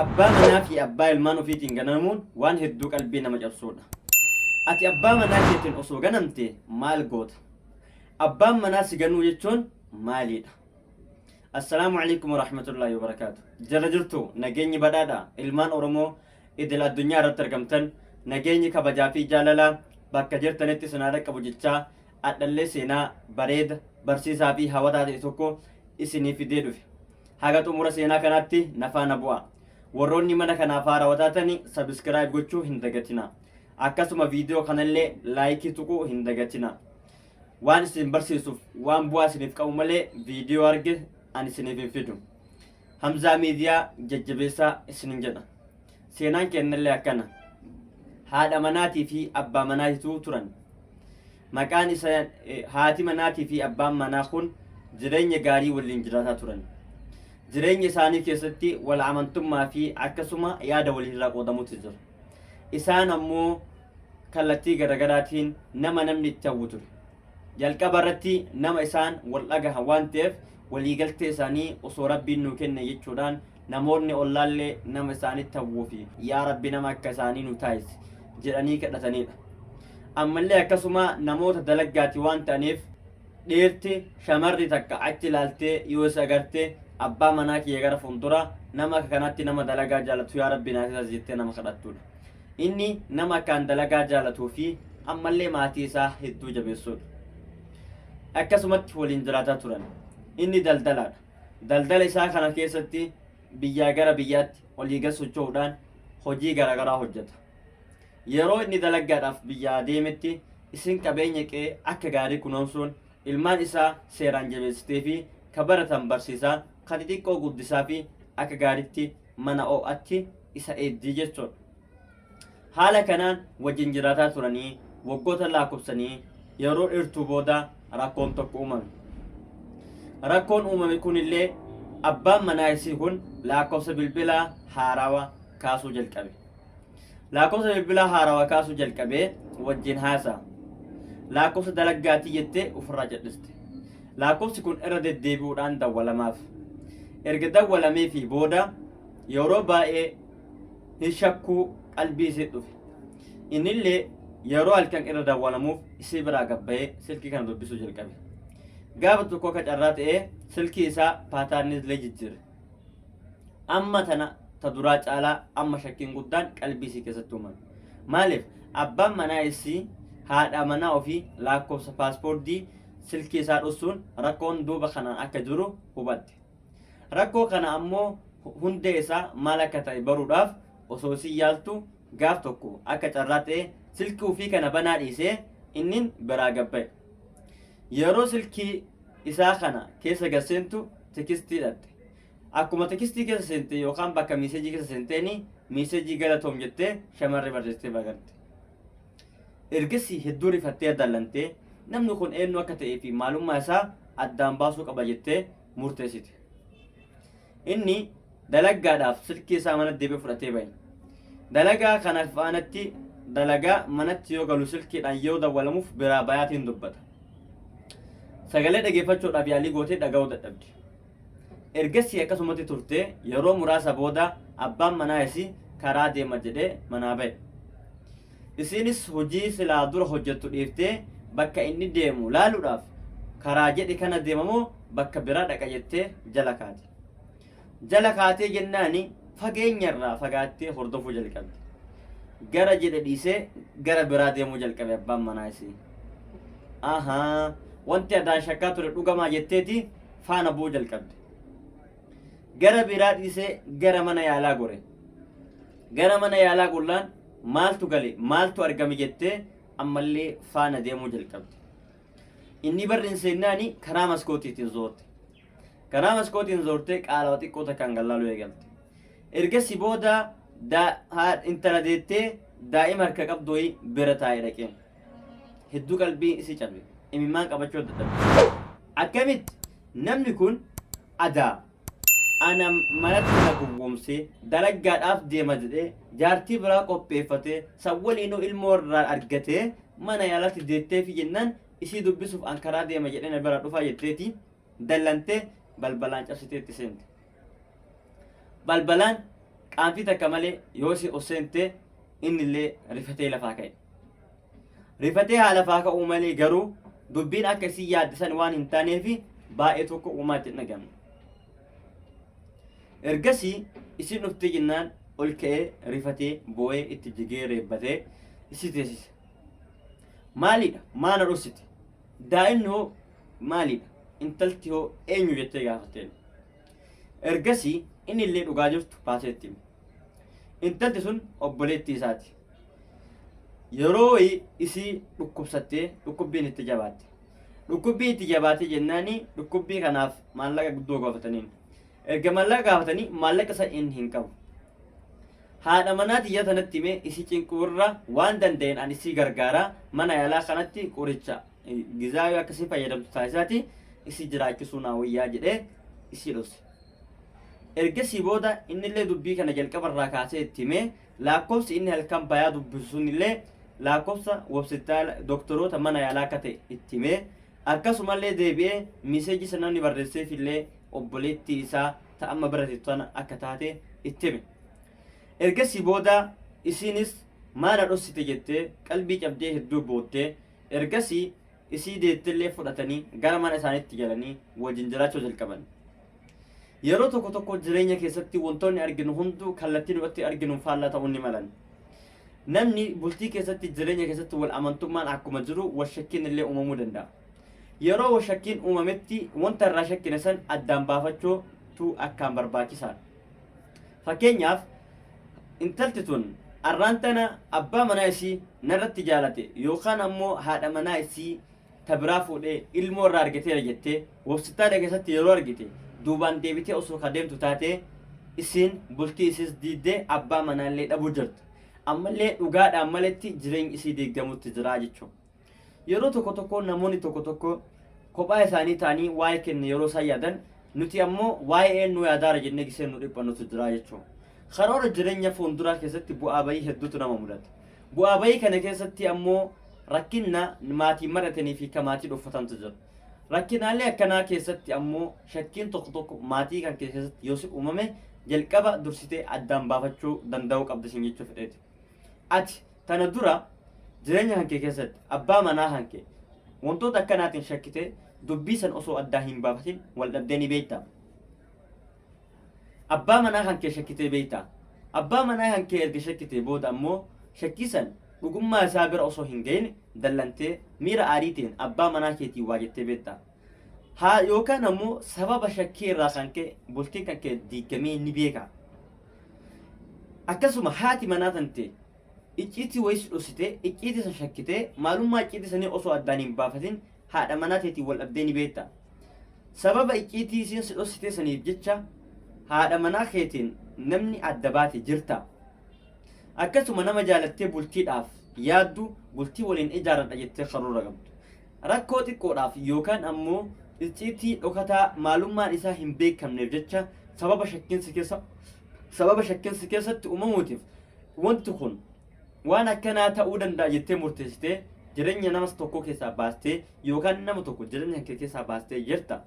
Abbaa manaa fi abbaa ilmaan ofiitiin ganamuun waan hedduu qalbii nama cabsuudha. Ati abbaa manaa keetiin osoo ganamte maal goota? Abbaan manaa si ganuu jechuun maalidha? Assalaamu alaikum warahmatullaahi wabarakaatu. Jala jirtu nageenyi badhaadha ilmaan Oromoo idil addunyaa irratti argamtan nageenyi kabajaa fi jaalalaa bakka jirtanitti sinaadha qabu jechaa adhallee seenaa bareeda barsiisaa fi hawwataa ta'e tokko isinii fidee dhufe. Haga xumura seenaa kanaatti nafaana bu'a. Warroonni mana kanaaf haarawaa taatanii subscribe gochuu hin dagatina. Akkasuma viidiyoo kanallee laayikii tuquu hin dagatina. Waan isin barsiisuuf waan bu'aa isiniif qabu malee viidiyoo arge ani isiniif hin fidu. Hamzaa miidiyaa jajjabeessaa isinin jedha. Seenaan kennallee akkana. Haadha manaatii fi abbaa manaatitu turan. Maqaan isa haati manaatii fi abbaan manaa kun jireenya gaarii waliin jiraataa turan. Jireenya isaanii keessatti wal amantummaa fi akkasuma yaada walirraa qoodamuutu jira. Isaan ammoo kallattii garagaraatiin namni itti hawwu ture. Jalqaba irratti nama isaan wal dhagahan waan ta'eef waliigaltee isaanii osoo rabbiin nuu kenne jechuudhaan namoonni ollaallee nama isaanitti hawwuu fi yaa rabbi nama akka isaanii nu taasisi jedhanii kadhatanidha. Ammallee akkasuma namoota dalaggaati waan ta'aniif dhiirti shamarri takka achi ilaaltee yoo isa agartee abbaa manaa kiyya gara fuuldura nama kanatti nama dalagaa jaalatu yaa rabbi naaf taasisi jettee nama kadhattudha. Inni nama akkaan dalagaa jaalatuu fi ammallee maatii isaa hedduu jabeessuudha. Akkasumatti waliin jiraataa turan. Inni daldalaadha. Daldala isaa kana keessatti biyyaa gara biyyaatti olii gad socho'uudhaan hojii garagaraa hojjeta. Yeroo inni dalagaadhaaf biyyaa deemetti isin qabeenya qe'ee akka gaarii kunuunsuun ilmaan isaa seeraan jabeessitee fi kabaratan barsiisaa kan xixiqqoo guddisaa fi akka gaariitti mana oo'atti isa eeddii jechuudha. Haala kanaan wajjin jiraataa turanii waggoota lakkoofsanii yeroo dheertuu booda rakkoon tokko uumame. Rakkoon uumame kunillee abbaan manaa isii kun lakkoofsa bilbilaa haarawaa kaasuu jalqabe. Lakkoofsa bilbilaa haarawaa kaasuu jalqabee wajjin haasa'a. Lakkoofsa dalaggaatii jettee ofirraa jedhiste. Lakkoofsi kun irra deddeebi'uudhaan dawwalamaaf. Erga dawwalamee fi booda yeroo baay'ee hin shakkuu qalbii isii dhufe. Innillee yeroo halkan irra dawwalamuuf isii biraa gabba'ee silkii kana dubbisuu jalqabe. Gaafa tokko akka carraa ta'ee silkii isaa paataarniilee jijjiire. Amma tana ta duraa caalaa amma shakkiin guddaan qalbii isii keessatti uumame. Maaliif abbaan manaa isii haadha manaa ofii lakkoofsa paaspoortii silkii isaa dhoksuun rakkoon duuba kanaan akka jiru hubatte. Rakkoo kana ammoo hundee isaa maal akka ta'e baruudhaaf osoo isii yaaltu gaaf tokko akka carraa ta'e silkii ofii kana banaa dhiisee innin biraa gabba'e. Yeroo silkii isaa kana keessa garseentu tekistii hidhatte. Akkuma tekistii keessa seente yookaan bakka miiseejii keessa seenteeni miiseejii galatoom jettee shamarree barreessitee bagarte. Ergasii hedduu rifattee dallantee namni kun eenyu akka ta'ee fi maalummaa isaa addaan baasuu qaba jettee murteessite. Inni dalagaadhaaf silkii isaa mana deebi'ee fudhatee ba'e. Dalagaa kana faanatti dalagaa manatti yoo galu silkiidhaan yoo dawwalamuuf biraa bayaatiin dubbata. Sagalee dhageeffachuudhaaf yaalii gootee dhaga'uu dadhabde. Ergasii akkasumatti turtee yeroo muraasa booda abbaan manaa isii karaa deema jedhee manaa ba'e. Isiinis hojii silaa dura hojjettu dhiiftee bakka inni deemu laaluudhaaf karaa jedhe kana deemamoo bakka biraa dhaqa jettee jala kaate. Jala kaatee jennaani fageenyarraa fagaattee hordofuu jalqabde. Gara jedhe dhiisee gara biraa deemuu jalqabe abbaan manaa isii. Wanti addaan shakkaa ture dhugamaa jetteeti faana bu'uu jalqabde. Gara biraa dhiisee gara mana yaalaa gore. Gara mana yaalaa gullaan maaltu gale maaltu argame jettee ammallee faana deemuu jalqabde. Inni barri seennaani karaa maskootiitiin zoorte. Karaa maskootiin zoortee qaala'aa xiqqoo takkaan gallaaluu eegalte. Ergasii booda intala deettee daa'ima harka qabdooyi bira taa'ee dhaqee. Hedduu qalbii isii cabe. Imimmaan qabachuu dadhabde. Akkamitti namni kun adaa ana manatti na gowwoomsee dalagaadhaaf deema jedhee jaartii biraa qopheeffatee sawwaliinuu ilmoo irraa argatee mana yaalatti deettee fi jennaan isii dubbisuuf an karaa deema jedhee na bira dhufaa jetteeti dallantee balbalaan cabsiteetti seente. Balbalaan qaanfii takka malee yoo si osseente innillee rifatee lafaa ka'e. Rifatee haa lafaa ka'uu malee garuu dubbiin akka isin yaaddisan waan hin taaneefi baay'ee tokko uumaatti hin dhagamne. Ergasii isin dhuftee jennaan ol ka'ee rifatee boo'ee itti jigee reebbatee isi teessise. Maalidha? Maana dhossite? Daa'imni hoo maalidha? Intalti hoo eenyu jettee gaafatteen. Ergasii inni illee dhugaa jirtu baasee itti hime. Intalti sun obboleettii isaati. Yeroo isii dhukkubsattee dhukkubbiin itti jabaatte. Dhukkubbii itti jabaate jennaani dhukkubbii kanaaf maallaqa guddoo gaafataniin. Erga maallaqa gaafatanii maallaqa isa inni hin qabu. Haadha manaa xiyya tanatti himee isi cinquurra waan danda'een ani isii gargaaraa mana yaalaa kanatti qoricha gizaayoo akkasii fayyadamtu taasisaati isi jiraachisuu naa wayyaa jedhee isii dhosse. Ergasii booda innillee dubbii kana jalqabarraa kaasee itti himee lakkoofsi inni halkan bayaa dubbisu sunillee lakkoofsa hospitaala doktoroota mana yaalaa akka ta'e itti himee akkasumallee deebi'ee miseejii sana namni barreesseefillee obboleettii isaa ta'amma barateettu sana akka taate itti hime. Ergasii booda isiinis maana dhossite jettee qalbii cabdee hedduu booddee ergasii isii deettillee fudhatanii gara mana isaaniitti galanii wajjin jiraachuu jalqaban. Yeroo tokko tokko jireenya keessatti wantoonni arginu hunduu kallattii nutti arginu faallaa ta'uu ni malan. Namni bultii keessatti jireenya keessatti wal amantummaan akkuma jiru wal shakkiin illee uumamuu danda'a. Yeroo wal shakkiin uumametti wanta irraa shakkine san addaan baafachuutu akkaan barbaachisaadha. Fakkeenyaaf intalti tun arraan tana abbaa manaa isii narratti jaalate yookaan ammoo haadha manaa isii tabiraa fuudhee ilmoo irraa argateera jettee hospitaala keessatti yeroo argite duubaan deebitee osoo kadeemtu taate isiin bultii isiis diiddee abbaa manaallee dhabuu jirtu. Ammallee dhugaadhaan maletti jireenyi isii deeggamutti jira jechuudha. Yeroo tokko tokko namoonni tokko tokko kophaa isaanii ta'anii waa'ee kenne yeroo isaan yaadan nuti ammoo waa'ee nu yaadaara jennee gisee nu dhiphannutu jira jechuudha. Karoora jireenya fuulduraa keessatti bu'aa bayii hedduutu nama mudata. Bu'aa bayii kana keessatti ammoo rakkinna maatii maratanii fi maatii dhuffatantu jira. Rakkinaalee akkanaa keessatti ammoo shakkiin tokko tokko maatii kan keessatti yoo si uumame jalqaba dursitee addaan baafachuu danda'uu qabda isin jechuu fedheeti. Ati tana dura jireenya hankee keessatti abbaa manaa hankee wantoota akkanaatiin shakkitee dubbii san osoo addaa hin baafatin wal dhabdee ni beektaa. Abbaa manaa hankee shakkitee beektaa. Abbaa manaa hankee erga shakkitee booda ammoo shakkii san dhugummaa isaa bira osoo hin ga'in dallantee miira aariitiin abbaa manaa keetii waa jettee beektaa. Haa yookaan ammoo sababa shakkii irraa kan ka'e bultii kan ka'e diigamee ni beeka. Akkasuma haati manaa tante icciitii wayis dhossitee icciitii san shakkitee maalummaa icciitii sanii osoo addaan hin baafatin haadha manaa keetii wal dhabdee ni beektaa. Sababa icciitii isiin si dhossitee saniif jecha haadha manaa keetiin namni adda baate jirta. Akkasuma nama jaalattee bultiidhaaf yaaddu bultii waliin ijaaradha jettee karoora qabdu. Rakkoo xiqqoodhaaf yookaan ammoo icciitii dhokataa maalummaan isaa hin beekamneef jecha sababa shakkiinsi keessatti uumamuutiif wanti kun waan akkanaa ta'uu danda'a jettee murteessitee jireenya nama tokko keessaa baastee yookaan nama tokko jireenya kee keessaa baastee jirta.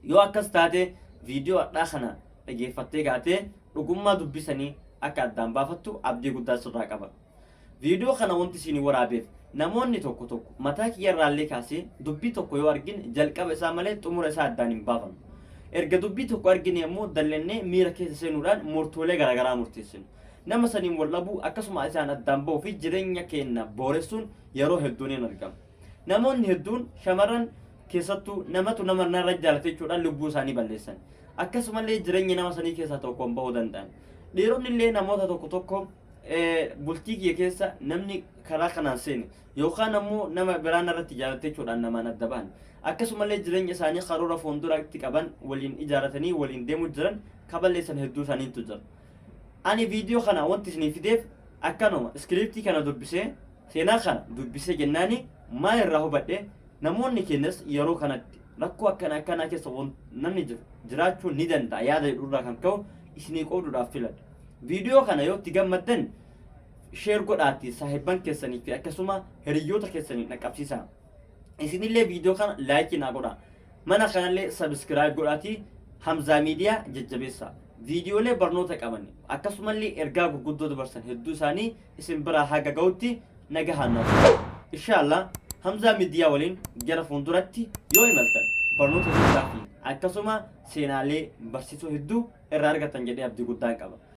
Yoo akkas taate viidiyoo addaa kana dhageeffattee gaatee dhugummaa dubbisanii akka addaan baafattu abdii guddaa sirraa qaba. Viidiyoo kana wanti isin waraabeef namoonni tokko tokko mataa kiyyarraallee kaasee dubbii tokko yoo argine jalqaba isaa malee xumura isaa addaan hin baafannu. Erga dubbii tokko argine ammoo dallannee miira keessa seenuudhaan murtoolee garaagaraa murteessinu. Nama saniin wal dhabuu akkasuma isaan addaan ba'uu fi jireenya keenya booressuun yeroo hedduun hin argamu. Namoonni hedduun shamarran keessattuu namatu nama narra jaalate jechuudhaan lubbuu isaanii balleessan. Akkasumallee jireenya nama sanii keessaa tokkoon bahuu danda'an. Dhiironni illee namoota tokko tokko bultii kiyya keessa namni karaa kanaan seene yookaan ammoo nama biraan irratti jaalate jechuudhaan namaan adda ba'an. Akkasumallee jireenya isaanii karoora fuulduraatti qaban waliin ijaaratanii waliin deemuu jiran kaballeessan hedduu isaaniitu jira. Ani viidiyoo kana wanti isinii fideef akkanuma iskiriptii kana dubbisee seenaa kana dubbisee jennaani maal irraa hubadhe namoonni keenyas yeroo kanatti rakkoo akkanaa keessa namni jiraachuu ni danda'a yaada jedhurraa kan ka'u isinii qooduudhaaf filadha. Viidiyoo kana yoo itti gammaddan sheer godhaatti saahibban keessanii fi akkasuma hiriyoota keessanii dhaqqabsiisaa. Isinillee viidiyoo kana laayikii naa godhaa. Mana kanallee sabiskiraayib godhaatii Hamzaa Miidiyaa jajjabeessaa. viidiyoolee barnoota qaban akkasumallee ergaa gurguddoo dabarsan hedduu isaanii isin biraa haga ga'utti nagahaan inshallah Hamza Midiyaa waliin gara fuulduratti yoo imaltan barnoota guddaa fi akkasuma seenaalee barsiisoo hedduu irraa argatan jedhee abdii guddaan qaba.